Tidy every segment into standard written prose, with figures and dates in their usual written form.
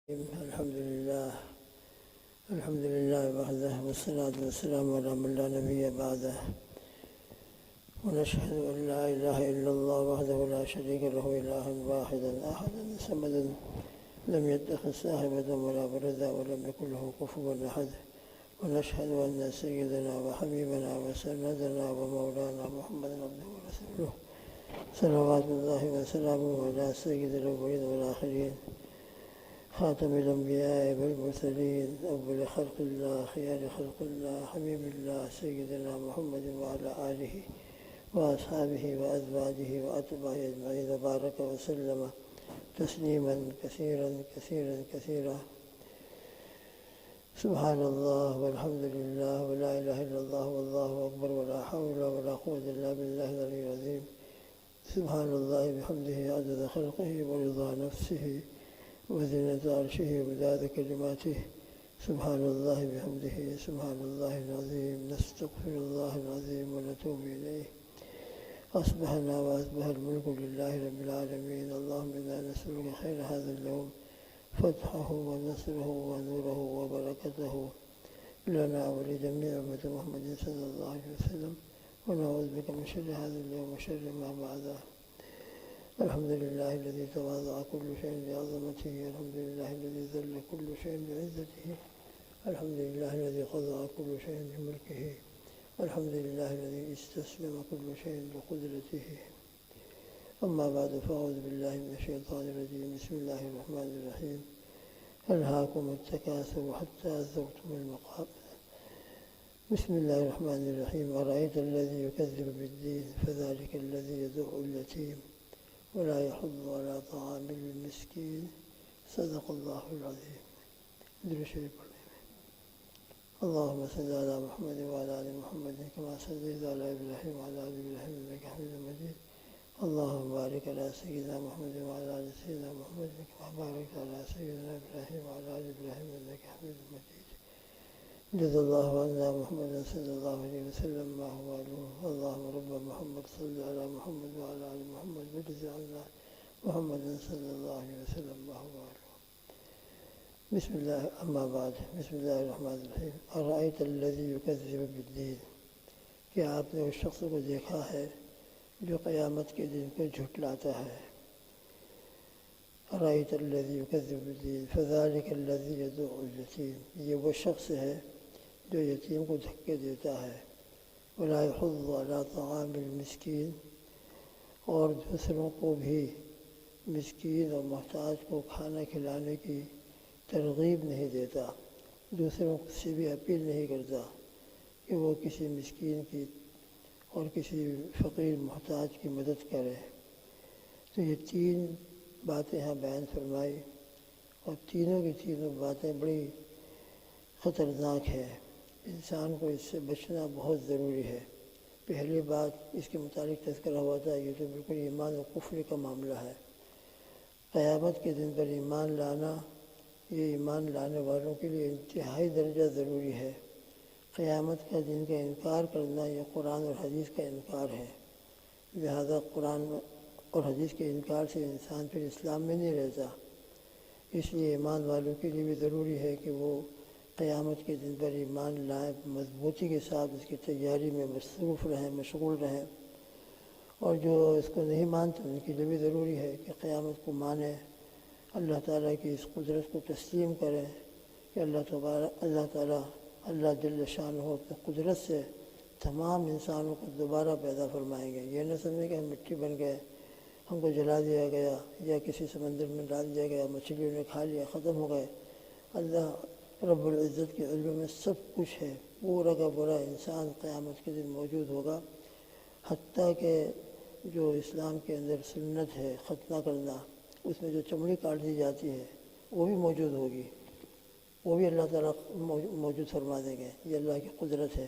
الحمد لله وحده والصلاة والسلام على من لا نبي بعده ونشهد أن لا إله إلا الله وحده لا شريك له إلها واحدا أحدا صمدا لم يتخذ صاحبة ولا ولدا ولم يكن له كفوا أحد ونشهد أن سيدنا وحبيبنا وسندنا ومولانا محمدا عبده ورسوله صلوات الله وسلامه على سيد الأولين والآخرين خاتم الأنبياء والمرسلين أول خلق الله خيار خلق الله حبيب الله سيدنا محمد وعلى آله وأصحابه وأزواجه وأتباعه أجمعين وبارك وسلم تسليما كثيرا كثيرا كثيرا. سبحان الله والحمد لله ولا إله إلا الله والله أكبر ولا حول ولا قوة إلا بالله العلي العظيم. سبحان الله بحمده عدد خلقه ورضا نفسه وزنة عرشه ومداد كلماته. سبحان الله بحمده سبحان الله العظيم. نستغفر الله العظيم ونتوب إليه. أصبحنا وأصبح الملك لله رب العالمين. اللهم إنا نسألك خير هذا اليوم فتحه ونصره ونوره وبركته لنا ولجميع أمة محمد صلى الله عليه وسلم ونعوذ بك من شر هذا اليوم وشر ما بعده. الحمد لله الذي تواضع كل شيء بعظمته. الحمد لله الذي ذل كل شيء بعزته. الحمد لله الذي خضع كل شيء بملكه. الحمد لله الذي استسلم كل شيء بقدرته. أما بعد فأعوذ بالله من الشيطان الرجيم. بسم الله الرحمن الرحيم. ألهاكم التكاثر حتى زرتم المقابر. بسم الله الرحمن الرحيم. أرأيت الذي يكذب بالدين فذلك الذي يدعو اليتيم ولا يحض على طعام المسكين. صدق الله العظيم. درود شریف پڑھیں. اللهم صل على محمد وعلى آل محمد كما صليت على إبراهيم وعلى آل إبراهيم إنك حميد مجيد. اللهم بارك على سيدنا محمد وعلى آل سيدنا محمد كما باركت على سيدنا إبراهيم وعلى آل إبراهيم إنك حميد مجيد. جزا الله عنا محمد صلى الله عليه وسلم ما هو له. اللهم رب محمد صل على محمد وعلى آل محمد وجزا عنا محمد صلى الله عليه وسلم ما هو له. بسم الله. أما بعد. بسم الله الرحمن الرحيم. أرأيت الذي يكذب بالدين. کہ آپ نے اس شخص کو دیکھا ہے جو قیامت کے دن کو جھٹلاتا ہے. أرأيت الذي يكذب بالدين فذلك الذي يدعو اليتيم. یہ وہ شخص ہے جو یتیم کو دھکے دیتا ہے. ولا يحض على طعام المسكين. اور دوسروں کو بھی مسکین اور محتاج کو کھانا کھلانے کی ترغیب نہیں دیتا. دوسروں سے بھی اپیل نہیں کرتا کہ وہ کسی مسکین کی اور کسی فقیر محتاج کی مدد کرے. تو یہ تین باتیں یہاں بیان فرمائی اور تینوں کی تینوں باتیں بڑی خطرناک ہیں. انسان کو اس سے بچنا بہت ضروری ہے. پہلی بات اس کے متعلق تذکرہ ہوا تھا. یہ تو بالکل ایمان و کفر کا معاملہ ہے. قیامت کے دن پر ایمان لانا یہ ایمان لانے والوں کے لیے انتہائی درجہ ضروری ہے. قیامت کا دن کا انکار کرنا یہ قرآن اور حدیث کا انکار ہے. لہذا قرآن اور حدیث کے انکار سے انسان پھر اسلام میں نہیں رہتا. اس لیے ایمان والوں کے لیے بھی ضروری ہے کہ وہ قیامت کے دن پر ایمان لائیں، مضبوطی کے ساتھ اس کی تیاری میں مصروف رہیں، مشغول رہیں. اور جو اس کو نہیں مانتے ان کے لیے بھی ضروری ہے کہ قیامت کو مانیں، اللہ تعالیٰ کی اس قدرت کو تسلیم کریں کہ اللہ تعالیٰ اللہ جل شانہ اپنی قدرت سے تمام انسانوں کو دوبارہ پیدا فرمائیں گے. یہ نہ سمجھیں کہ ہم مٹی بن گئے، ہم کو جلا دیا گیا یا کسی سمندر میں ڈال دیا گیا، مچھلیوں نے کھا لیا، ختم ہو گئے. اللہ رب العزت کے علم میں سب کچھ ہے. پورا کا پورا انسان قیامت کے دن موجود ہوگا. حتیٰ کہ جو اسلام کے اندر سنت ہے ختنہ کرنا، اس میں جو چمڑی کاٹ دی جاتی ہے وہ بھی موجود ہوگی. وہ بھی اللہ تعالیٰ موجود فرما دیں گے. یہ اللہ کی قدرت ہے.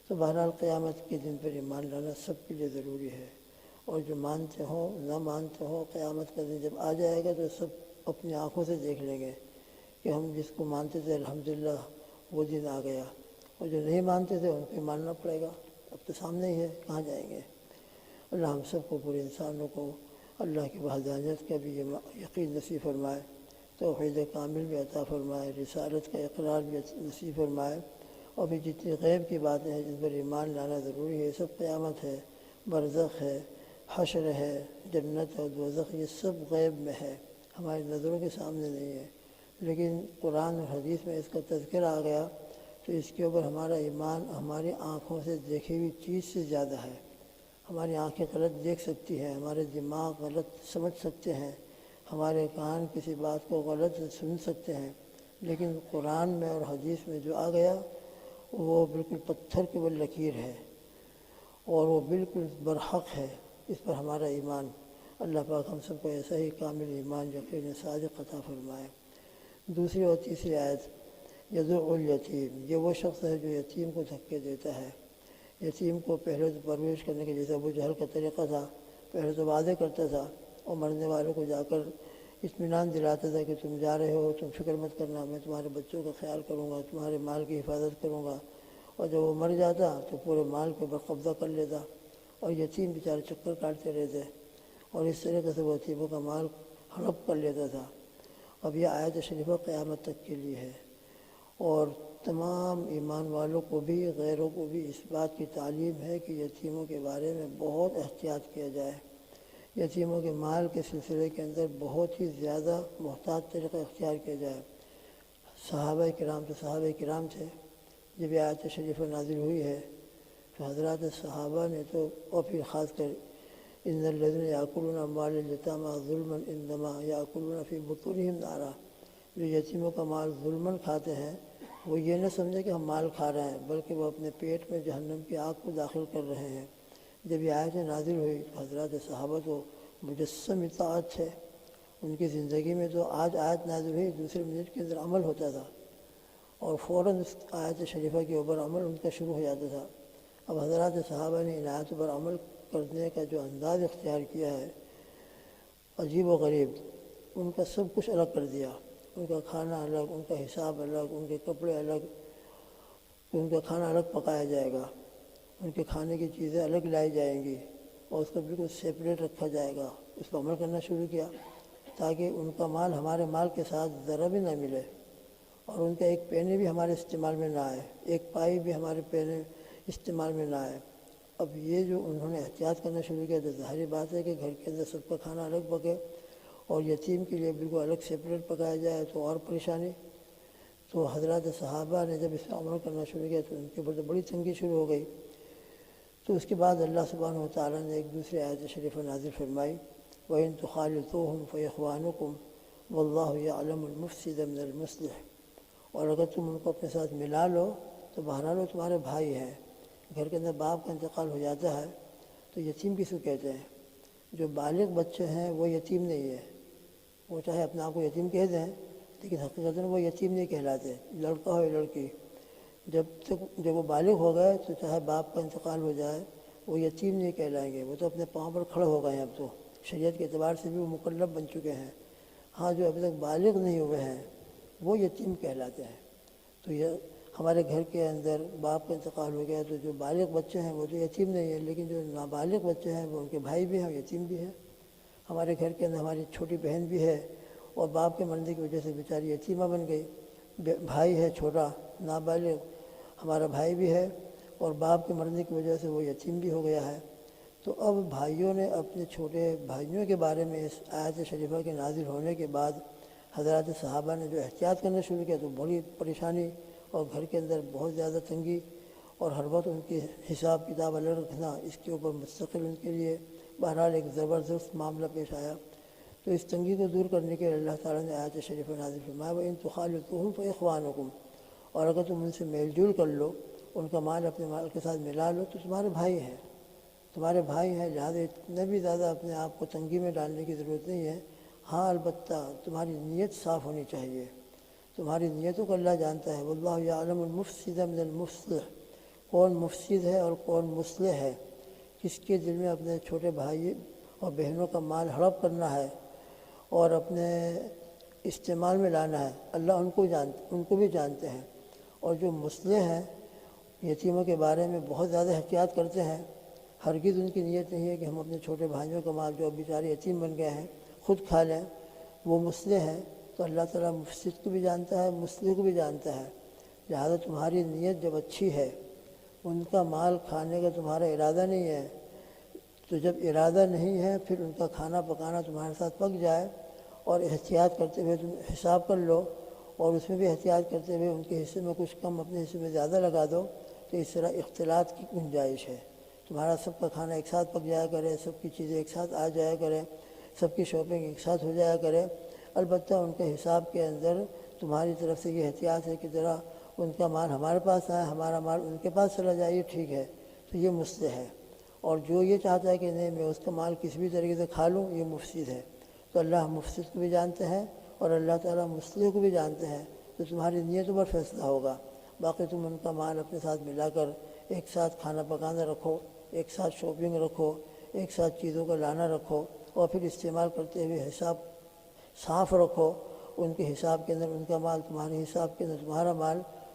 تو بہرحال قیامت کے دن پر ایمان لانا سب کے لیے ضروری ہے. اور جو مانتے ہوں نہ مانتے ہوں، قیامت کا دن جب آ جائے گا تو سب اپنی آنکھوں سے دیکھ لیں گے کہ ہم جس کو مانتے تھے الحمدللہ وہ دن آ گیا. اور جو نہیں مانتے تھے ان کو ماننا پڑے گا. اب تو سامنے ہی ہے، کہاں جائیں گے. اللہ ہم سب کو پورے انسانوں کو اللہ کی وحدانیت کا بھی یہ یقین نصیب فرمائے توحید کامل بھی عطا فرمائے، رسالت کا اقرار بھی نصیب فرمائے، اور بھی جتنی غیب کی باتیں ہیں جن پر ایمان لانا ضروری ہے، سب قیامت ہے، برزخ ہے، حشر ہے، جنت اور دوزخ، یہ سب غیب میں ہے، ہماری نظروں کے سامنے نہیں ہے، لیکن قرآن اور حدیث میں اس کا تذکرہ آ گیا تو اس کے اوپر ہمارا ایمان ہماری آنکھوں سے دیکھی ہوئی چیز سے زیادہ ہے۔ ہماری آنکھیں غلط دیکھ سکتی ہیں، ہمارے دماغ غلط سمجھ سکتے ہیں، ہمارے کان کسی بات کو غلط سن سکتے ہیں، لیکن قرآن میں اور حدیث میں جو آ گیا وہ بالکل پتھر کی وہ لکیر ہے اور وہ بالکل برحق ہے۔ اس پر ہمارا ایمان، اللہ پاک ہم سب کو ایسا ہی کامل ایمان یقین صادق عطا فرمائے۔ دوسری اور تیسری آیت، یدعو الیتیم، یہ وہ شخص ہے جو یتیم کو دھکے دیتا ہے۔ یتیم کو پہلے تو پرورش کرنے کے جیسے ابو جہل کا طریقہ تھا، پہلے تو وعدے کرتا تھا اور مرنے والوں کو جا کر اطمینان دلاتا تھا کہ تم جا رہے ہو، تم فکر مت کرنا، میں تمہارے بچوں کا خیال کروں گا، تمہارے مال کی حفاظت کروں گا، اور جب وہ مر جاتا تو پورے مال کے اوپر قبضہ کر لیتا، اور یتیم بیچارے چکر کاٹتے رہتے، اور اس طریقے سے وہ یتیموں کا مال ہڑپ کر لیتا تھا۔ اب یہ آیت شریفہ قیامت تک کے لیے ہے، اور تمام ایمان والوں کو بھی غیروں کو بھی اس بات کی تعلیم ہے کہ یتیموں کے بارے میں بہت احتیاط کیا جائے، یتیموں کے مال کے سلسلے کے اندر بہت ہی زیادہ محتاط طریقہ اختیار کیا جائے۔ صحابہ کرام تھے، جب یہ آیت شریفہ نازل ہوئی ہے تو حضرات صحابہ نے تو، اور پھر خاص کر ان الذین یاکلون اموال الیتامی ظلما انما یاکلون فی بطونہم نارا، جو یتیموں کا مال ظلماً کھاتے ہیں وہ یہ نہ سمجھے کہ ہم مال کھا رہے ہیں، بلکہ وہ اپنے پیٹ میں جہنم کی آگ کو داخل کر رہے ہیں۔ جب یہ آیت نازل ہوئی تو حضرات صحابہ تو مجسم اطاعت تھے، ان کی زندگی میں تو آج آیت نازل ہوئی دوسرے منٹ کے اندر عمل ہوتا تھا، اور فوراً اس آیت شریفہ کے اوپر عمل ان کا شروع ہو جاتا تھا۔ اب حضرات صحابہ نے ان آیتوں پر عمل کرنے کا جو انداز اختیار کیا ہے عجیب و غریب، ان کا سب کچھ الگ کر دیا، ان کا کھانا الگ، ان کا حساب الگ، ان کے کپڑے الگ، ان کا کھانا الگ پکایا جائے گا، ان کے کھانے کی چیزیں الگ لائی جائیں گی، اور اس کو بالکل سیپریٹ رکھا جائے گا۔ اس پر عمل کرنا شروع کیا تاکہ ان کا مال ہمارے مال کے ساتھ ذرا بھی نہ ملے، اور ان کا ایک پینے بھی ہمارے استعمال میں نہ آئے، ایک پائی بھی ہمارے پینے استعمال میں نہ آئے۔ اب یہ جو انہوں نے احتیاط کرنا شروع کیا تو ظاہری بات ہے کہ گھر کے اندر سب کا کھانا الگ پکے اور یتیم کے لیے بالکل الگ سیپریٹ پکایا جائے تو اور پریشانی۔ تو حضرات صحابہ نے جب اس پر عمل کرنا شروع کیا تو ان کے اوپر تو بڑی تنگی شروع ہو گئی۔ تو اس کے بعد اللہ سبحانہ و تعالیٰ نے ایک دوسری آیت شریفہ نازل فرمائی، وَإِن تُخَالِطُوهُمْ فَإِخْوَانُكُمْ وَاللَّهُ يَعْلَمُ الْمُفْسِدَ مِنَ الْمُصْلِحِ، اور اگر تم ان کو اپنے ساتھ ملا لو تو بہرحال وہ تمہارے بھائی ہیں۔ گھر کے اندر باپ کا انتقال ہو جاتا ہے تو یتیم کس کو کہتے ہیں؟ جو بالغ بچے ہیں وہ یتیم نہیں ہے، وہ چاہے اپنے آپ کو یتیم کہہ دیں لیکن حقیقتاً وہ یتیم نہیں کہلاتے، لڑکا ہو یا لڑکی، جب وہ بالغ ہو گئے تو چاہے باپ کا انتقال ہو جائے وہ یتیم نہیں کہلائیں گے، وہ تو اپنے پاؤں پر کھڑے ہو گئے ہیں، اب تو شریعت کے اعتبار سے بھی وہ مکلف بن چکے ہیں۔ ہاں جو ابھی تک بالغ نہیں ہوئے ہیں وہ یتیم کہلاتے ہیں۔ تو یہ ہمارے گھر کے اندر باپ کا انتقال ہو گیا تو جو بالغ بچے ہیں وہ تو یتیم نہیں ہیں، لیکن جو نابالغ بچے ہیں وہ ان کے بھائی بھی ہیں، یتیم بھی ہیں۔ ہمارے گھر کے اندر ہماری چھوٹی بہن بھی ہے اور باپ کے مرنے کی وجہ سے بیچاری یتیمہ بن گئی، بھائی ہے چھوٹا نابالغ، ہمارا بھائی بھی ہے اور باپ کے مرنے کی وجہ سے وہ یتیم بھی ہو گیا ہے۔ تو اب بھائیوں نے اپنے چھوٹے بھائیوں کے بارے میں اس آیت شریفہ کے نازل ہونے کے بعد حضرات صحابہ نے جو احتیاط کرنا شروع کیا تو بڑی پریشانی اور گھر کے اندر بہت زیادہ تنگی، اور ہر وقت ان کی حساب کتاب الگ رکھنا، اس کے اوپر مستقل ان کے لیے بہرحال ایک زبردست معاملہ پیش آیا۔ تو اس تنگی کو دور کرنے کے لیے اللہ تعالیٰ نے آیت شریفہ نازل فرمایا، وَإِن تُخَالِطُوهُمْ فَإِخْوَانُكُمْ، اور اگر تم ان سے میل جول کر لو، ان کا مال اپنے مال کے ساتھ ملا لو تو تمہارے بھائی ہیں، تمہارے بھائی ہیں، لہٰذا اتنا بھی زیادہ اپنے آپ کو تنگی میں ڈالنے کی ضرورت نہیں ہے۔ ہاں البتہ تمہاری نیت صاف ہونی چاہیے، تمہاری نیتوں کو اللہ جانتا ہے، واللہ یعلم المفسد من المصلح، کون مفسد ہے اور کون مصلح ہے، کس کے دل میں اپنے چھوٹے بھائی اور بہنوں کا مال ہڑپ کرنا ہے اور اپنے استعمال میں لانا ہے، اللہ ان کو بھی جانتے ہیں۔ اور جو مصلح ہیں یتیموں کے بارے میں بہت زیادہ احتیاط کرتے ہیں، ہرگز ان کی نیت نہیں ہے کہ ہم اپنے چھوٹے بھائیوں کا مال جو اب بیچارے یتیم بن گئے ہیں خود کھا لیں، وہ مصلح ہیں، تو اللہ تعالیٰ مفسد کو بھی جانتا ہے، مصلح کو بھی جانتا ہے، لہذا تمہاری نیت جب اچھی ہے، ان کا مال کھانے کا تمہارا ارادہ نہیں ہے، تو جب ارادہ نہیں ہے پھر ان کا کھانا پکانا تمہارے ساتھ پک جائے اور احتیاط کرتے ہوئے تم حساب کر لو اور اس میں بھی احتیاط کرتے ہوئے ان کے حصے میں کچھ کم اپنے حصے میں زیادہ لگا دو، تو اس طرح اختلاط کی گنجائش ہے۔ تمہارا سب کا کھانا ایک ساتھ پک جایا کرے، سب کی چیزیں ایک ساتھ آ جایا کرے، سب کی شاپنگ ایک ساتھ ہو جایا کرے، البتہ ان کے حساب کے اندر تمہاری طرف سے یہ احتیاط ہے کہ ذرا ان کا مال ہمارے پاس آئے، ہمارا مال ان کے پاس چلا جائے، یہ ٹھیک ہے، تو یہ مصلح ہے۔ اور جو یہ چاہتا ہے کہ نہیں میں اس کا مال کسی بھی طریقے سے کھا لوں، یہ مفسد ہے۔ تو اللہ مفسد کو بھی جانتے ہیں اور اللہ تعالیٰ مصلح کو بھی جانتے ہیں، تو تمہاری نیتوں پر فیصلہ ہوگا۔ باقی تم ان کا مال اپنے ساتھ ملا کر ایک ساتھ کھانا پکانا رکھو، ایک ساتھ شاپنگ رکھو، ایک ساتھ چیزوں کا لانا رکھو اور پھر استعمال کرتے ہوئے حساب صاف رکھو، ان کے حساب کے اندر ان کا مال، تمہارے حساب کے اندر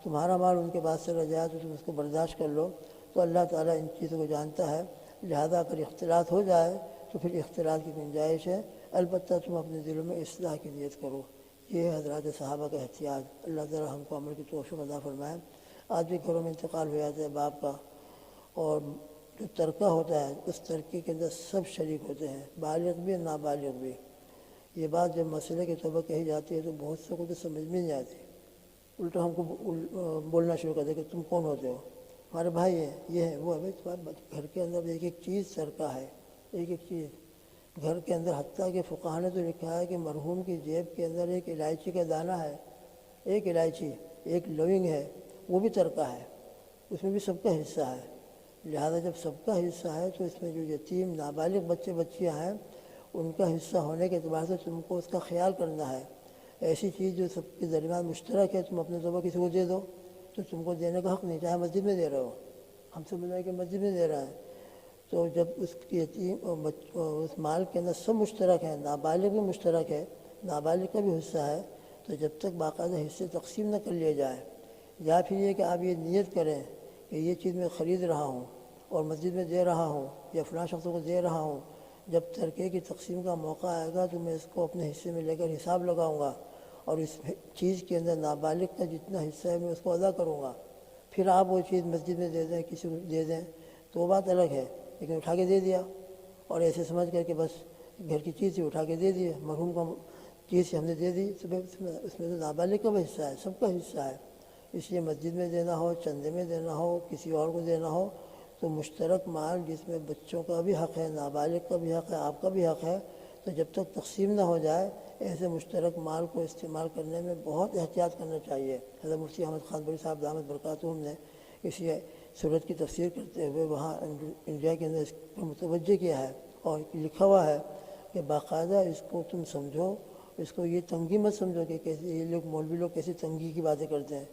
تمہارا مال ان کے پاس چلا جائے تو تم اس کو برداشت کر لو، تو اللہ تعالیٰ ان چیزوں کو جانتا ہے۔ لہذا اگر اختلاط ہو جائے تو پھر اختلاط کی گنجائش ہے، البتہ تم اپنے دلوں میں اصلاح کی نیت کرو۔ یہ ہے حضرات صحابہ کا احتیاط۔ اللہ تعالیٰ ہم کو عمل کی توفیق عطا فرمائے۔ آج بھی گھروں میں انتقال ہو جاتا ہے باپ کا، اور جو ترکہ ہوتا ہے اس ترکے کے اندر سب شریک ہوتے ہیں، بالغ بھی نابالغ بھی۔ یہ بات جب مسئلے کے طور کہی جاتی ہے تو بہت سے کو تو سمجھ میں نہیں آتی، الٹا ہم کو بولنا شروع کر دے کہ تم کون ہوتے ہو، ہمارے بھائی ہیں، یہ ہے وہ ہے۔ گھر کے اندر ایک ایک چیز ترکہ ہے، ایک ایک چیز گھر کے اندر، حتیٰ کہ فقہا نے تو لکھا ہے کہ مرحوم کی جیب کے اندر ایک الائچی کا دانہ ہے، ایک الائچی، ایک لونگ ہے، وہ بھی ترکہ ہے، اس میں بھی سب کا حصہ ہے۔ لہذا جب سب کا حصہ ہے تو اس میں جو یتیم نابالغ بچے بچیاں ہیں ان کا حصہ ہونے کے اعتبار سے تم کو اس کا خیال کرنا ہے۔ ایسی چیز جو سب کے درمیان مشترک ہے تم اپنے طور پر کسی کو دے دو تو تم کو دینے کا حق نہیں، چاہے مسجد میں دے رہے ہو، ہم سے بتائیں کہ مسجد میں دے رہا ہے، تو جب اس کی یتیم اس مال کے اندر سب مشترک ہیں، نابالغ بھی مشترک ہے، نابالغ کا بھی حصہ ہے، تو جب تک باقاعدہ حصے تقسیم نہ کر لیے جائے، یا پھر یہ کہ آپ یہ نیت کریں کہ یہ چیز میں خرید رہا ہوں اور مسجد میں دے رہا ہوں یا فلاں شخصوں کو دے رہا ہوں، جب ترکے کی تقسیم کا موقع آئے گا تو میں اس کو اپنے حصے میں لے کر حساب لگاؤں گا اور اس چیز کے اندر نابالغ کا جتنا حصہ ہے میں اس کو ادا کروں گا۔ پھر آپ وہ چیز مسجد میں دے دیں، کسی کو دے دیں تو وہ بات الگ ہے، لیکن اٹھا کے دے دیا اور ایسے سمجھ کر کہ بس گھر کی چیز ہی اٹھا کے دے دی، مرحوم کا چیز ہم نے دے دی، اس میں تو نابالغ کا بھی حصہ ہے، سب کا حصہ ہے۔ اس لیے مسجد میں دینا ہو، چندے میں دینا ہو، کسی اور کو دینا ہو، تو مشترک مال جس میں بچوں کا بھی حق ہے، نابالغ کا بھی حق ہے، آپ کا بھی حق ہے، تو جب تک تقسیم نہ ہو جائے ایسے مشترک مال کو استعمال کرنے میں بہت احتیاط کرنا چاہیے۔ حضرت مفتی احمد خان بری صاحب دامت برکاتہم نے اسی صورت کی تفسیر کرتے ہوئے وہاں انڈیا کے اندر اس پر متوجہ کیا ہے اور لکھا ہوا ہے کہ باقاعدہ اس کو تم سمجھو، اس کو یہ تنگی مت سمجھو کہ کیسے یہ لوگ مولوی لوگ کیسی تنگی کی باتیں کرتے ہیں،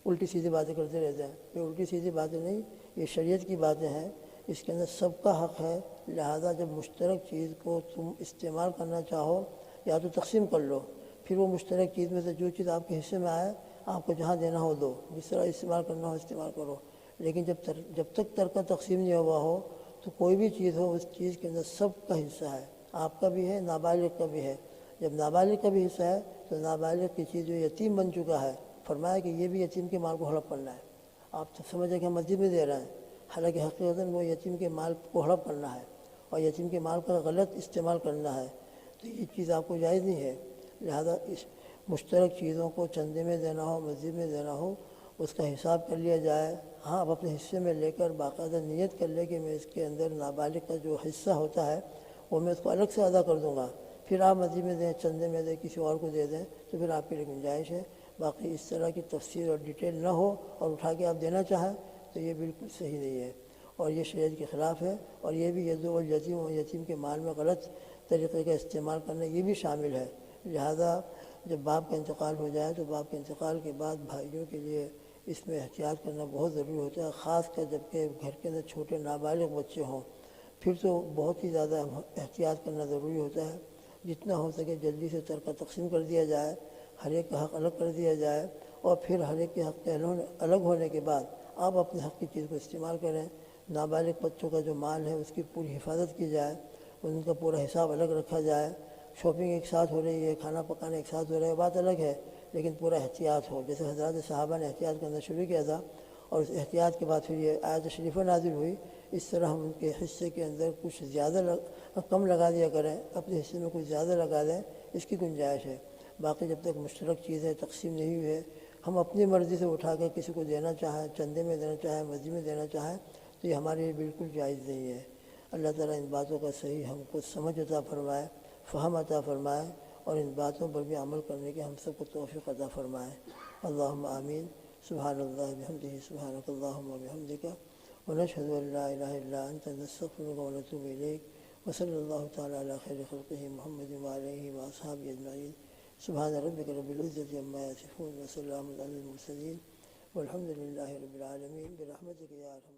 الٹی سیدھی باتیں کرتے رہتے ہیں۔ یہ الٹی سیدھی باتیں نہیں، یہ شریعت کی باتیں ہیں، اس کے اندر سب کا حق ہے۔ لہذا جب مشترک چیز کو تم استعمال کرنا چاہو یا تو تقسیم کر لو، پھر وہ مشترک چیز میں سے جو چیز آپ کے حصے میں آئے آپ کو جہاں دینا ہو دو، جس طرح استعمال کرنا ہو استعمال کرو، لیکن جب تک ترکہ تقسیم نہیں ہوا ہو تو کوئی بھی چیز ہو اس چیز کے اندر سب کا حصہ ہے، آپ کا بھی ہے، نابالغ کا بھی ہے۔ جب نابالغ کا بھی حصہ ہے تو نابالغ کی چیز جو یتیم بن چکا ہے، فرمایا کہ یہ بھی یتیم کے مال کو ہڑپ کرنا ہے۔ آپ سمجھیں کہ ہم مسجد میں دے رہے ہیں، حالانکہ حقیقتاً وہ یتیم کے مال کو ہڑپ کرنا ہے اور یتیم کے مال کا غلط استعمال کرنا ہے، تو یہ چیز آپ کو جائز نہیں ہے۔ لہذا اس مشترک چیزوں کو چندے میں دینا ہو، مسجد میں دینا ہو، اس کا حساب کر لیا جائے۔ ہاں، آپ اپنے حصے میں لے کر باقاعدہ نیت کر لیں کہ میں اس کے اندر نابالغ کا جو حصہ ہوتا ہے وہ میں اس کو الگ سے ادا کر دوں گا، پھر آپ مسجد میں دیں، چندے میں دیں، کسی اور کو دے دیں، تو پھر آپ کے لیے گنجائش ہے۔ باقی اس طرح کی تفصیل اور ڈیٹیل نہ ہو اور اٹھا کے آپ دینا چاہیں تو یہ بالکل صحیح نہیں ہے اور یہ شریعت کے خلاف ہے، اور یہ بھی یدعو الیتیم و یتیم کے مال میں غلط طریقے کا استعمال کرنا یہ بھی شامل ہے۔ لہذا جب باپ کا انتقال ہو جائے تو باپ کے انتقال کے بعد بھائیوں کے لیے اس میں احتیاط کرنا بہت ضروری ہوتا ہے، خاص کر جب کہ گھر کے اندر چھوٹے نابالغ بچے ہوں، پھر تو بہت ہی زیادہ احتیاط کرنا ضروری ہوتا ہے۔ جتنا ہو سکے جلدی سے ترکہ تقسیم کر دیا جائے، ہر ایک کا حق الگ کر دیا جائے، اور پھر ہر ایک کے حق کے الگ ہونے کے بعد آپ اپنے حق کی چیز کو استعمال کریں۔ نابالغ بچوں کا جو مال ہے اس کی پوری حفاظت کی جائے، ان کا پورا حساب الگ رکھا جائے، شاپنگ ایک ساتھ ہو رہی ہے، کھانا پکانا ایک ساتھ ہو رہا ہے، بات الگ ہے، لیکن پورا احتیاط ہو، جیسے حضرات صحابہ نے احتیاط کرنا شروع کیا تھا اور اس احتیاط کے بعد پھر یہ آیت شریفہ نازل ہوئی، اس طرح ہم ان کے حصے کے اندر کچھ زیادہ کم لگا دیا کریں، اپنے حصے میں کچھ زیادہ لگا دیں، اس کی گنجائش ہے۔ باقی جب تک مشترک چیزیں تقسیم نہیں ہوئی ہے، ہم اپنی مرضی سے اٹھا کے کسی کو دینا چاہیں، چندے میں دینا چاہیں، مزید میں دینا چاہیں، تو یہ ہمارے لیے بالکل جائز نہیں ہے۔ اللہ تعالیٰ ان باتوں کا صحیح ہم کو سمجھ عطا فرمائے، فہم عطا فرمائے، اور ان باتوں پر بھی عمل کرنے کے ہم سب کو توفیق عطا فرمائے۔ اللہم آمین۔ سبحان اللہ بحمدہ، سبحانک اللہم و بحمدک، ونشہد ان لا الہ الا انت، نستغفرک و نتوب الیک، وصلی اللہ تعالی علی خیر خلقہ محمد وعلیہ واصحابہ اجمعین۔ سبحان ربک رب العزۃ عما یصفون، وسلام علی المرسلین، والحمد للہ رب العالمین، برحمتک یا ارحم